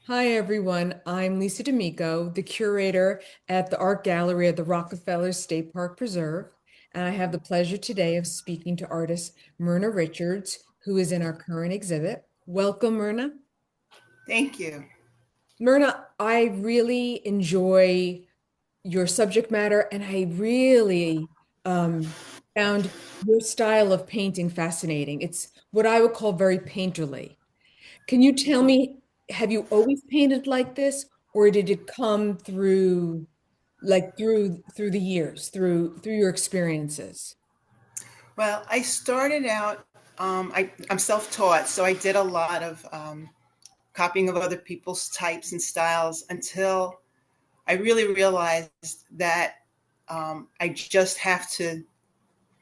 Hi, everyone. I'm Lisa D'Amico, the curator at the Art Gallery at the Rockefeller State Park Preserve. And I have the pleasure today of speaking to artist Myrna Richards, who is in our current exhibit. Welcome, Myrna. Thank you. Myrna, I really enjoy your subject matter, and I really found your style of painting fascinating. It's what I would call very painterly. Can you tell me, have you always painted like this, or did it come through through the years, through your experiences? Well, I started out, I'm self taught, so I did a lot of copying of other people's types and styles until I really realized that I just have to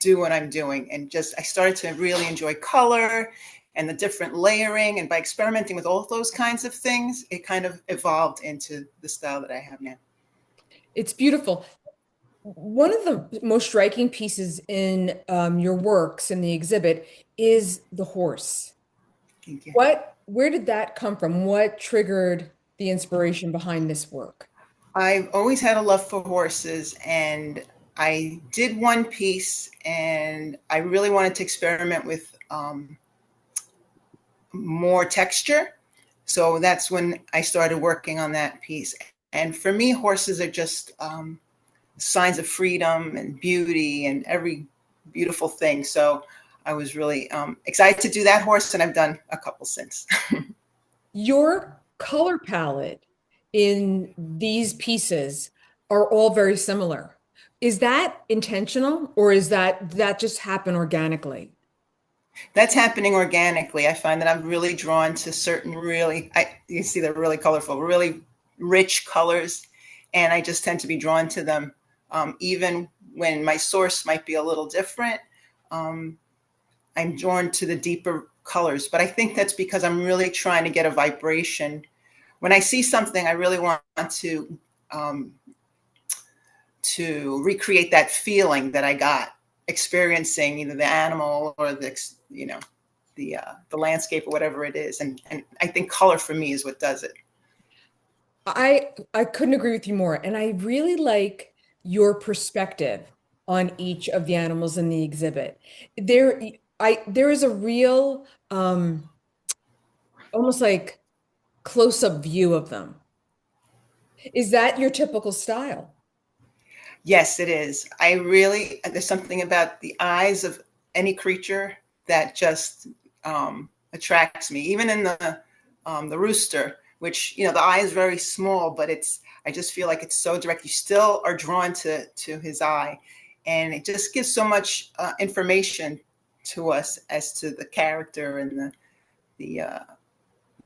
do what I'm doing. And just, I started to really enjoy color and the different layering. And by experimenting with all those kinds of things, it kind of evolved into the style that I have now. It's beautiful. One of the most striking pieces in your works in the exhibit is the horse. Thank you. Where did that come from? What triggered the inspiration behind this work? I've always had a love for horses, and I did one piece, and I really wanted to experiment with more texture. So that's when I started working on that piece. And for me, horses are just signs of freedom and beauty and every beautiful thing. So I was really excited to do that horse, and I've done a couple since. Your color palette in these pieces are all very similar. Is that intentional or is that just happen organically? That's happening organically. I find that I'm really drawn to certain you see they're really colorful, really rich colors, and I just tend to be drawn to them, even when my source might be a little different. Um, I'm drawn to the deeper colors, but I think that's because I'm really trying to get a vibration. When I see something, I really want um, to recreate that feeling that I got experiencing either the animal or the landscape or whatever it is. And I think color for me is what does it. I couldn't agree with you more. And I really like your perspective on each of the animals in the exhibit. There is a real almost like close-up view of them. Is that your typical style? Yes, it is. I really, there's something about the eyes of any creature that just attracts me. Even in the rooster, which the eye is very small, but I just feel like it's so direct. You still are drawn to his eye, and it just gives so much information to us as to the character and the uh,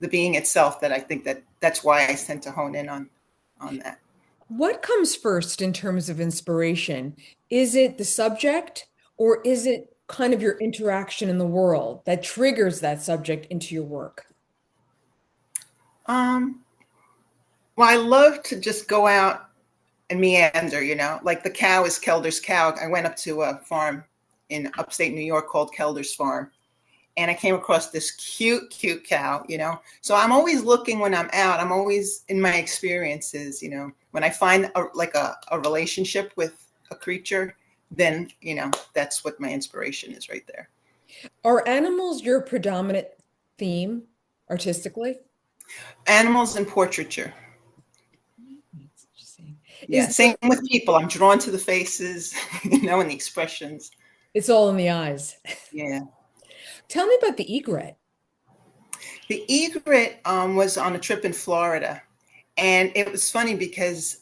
the being itself that I think that's why I tend to hone in on that. What comes first in terms of inspiration? Is it the subject or is it kind of your interaction in the world that triggers that subject into your work? Um, well, I love to just go out and meander, like the cow is Kelder's cow. I went up to a farm in upstate New York called Kelder's Farm, and I came across this cute, cute cow. So I'm always looking when I'm out. I'm always in my experiences. When I find a relationship with a creature, then, that's what my inspiration is right there. Are animals your predominant theme artistically? Animals and portraiture. That's interesting. Yeah. Is Same with people. I'm drawn to the faces, and the expressions. it's all in the eyes. Yeah. Tell me about the egret. The egret was on a trip in Florida, and it was funny because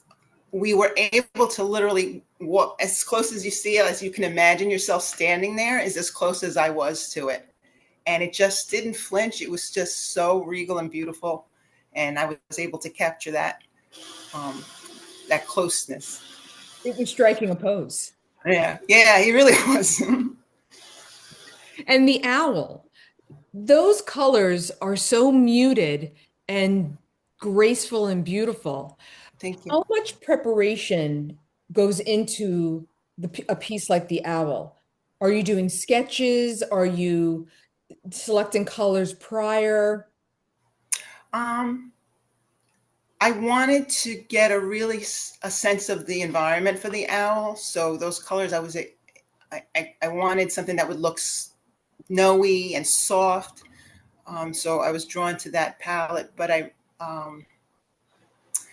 we were able to literally walk as close as you see it, as you can imagine yourself standing there, is as close as I was to it. And it just didn't flinch. It was just so regal and beautiful. And I was able to capture um, that closeness. It was striking a pose. Yeah. Yeah, he really was. And the owl. Those colors are so muted and graceful and beautiful. Thank you. How much preparation goes into a piece like the owl? Are you doing sketches? Are you selecting colors prior? Um, I wanted to get a sense of the environment for the owl. So those colors, I wanted something that would look snowy and soft. So I was drawn to that palette. But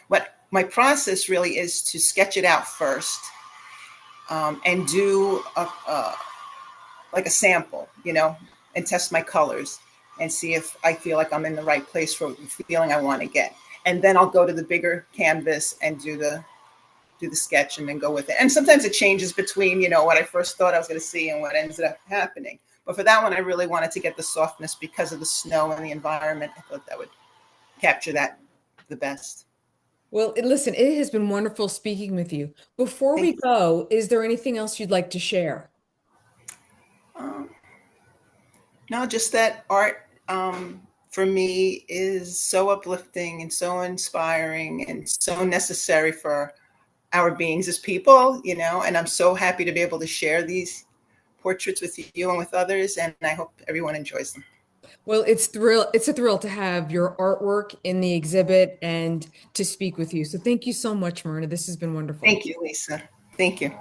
what my process really is to sketch it out first, and do like a sample, and test my colors and see if I feel like I'm in the right place for the feeling I want to get. And then I'll go to the bigger canvas and do the sketch and then go with it. And sometimes it changes between, what I first thought I was going to see and what ended up happening. But for that one, I really wanted to get the softness because of the snow and the environment. I thought that would capture that the best. Well, listen, it has been wonderful speaking with you. Before we Thank you. go, is there anything else you'd like to share? Um, no, just that art, for me is so uplifting and so inspiring and so necessary for our beings as people, and I'm so happy to be able to share these portraits with you and with others, and I hope everyone enjoys them. Well, it's a thrill to have your artwork in the exhibit and to speak with you. So thank you so much, Myrna. This has been wonderful. Thank you, Lisa. Thank you.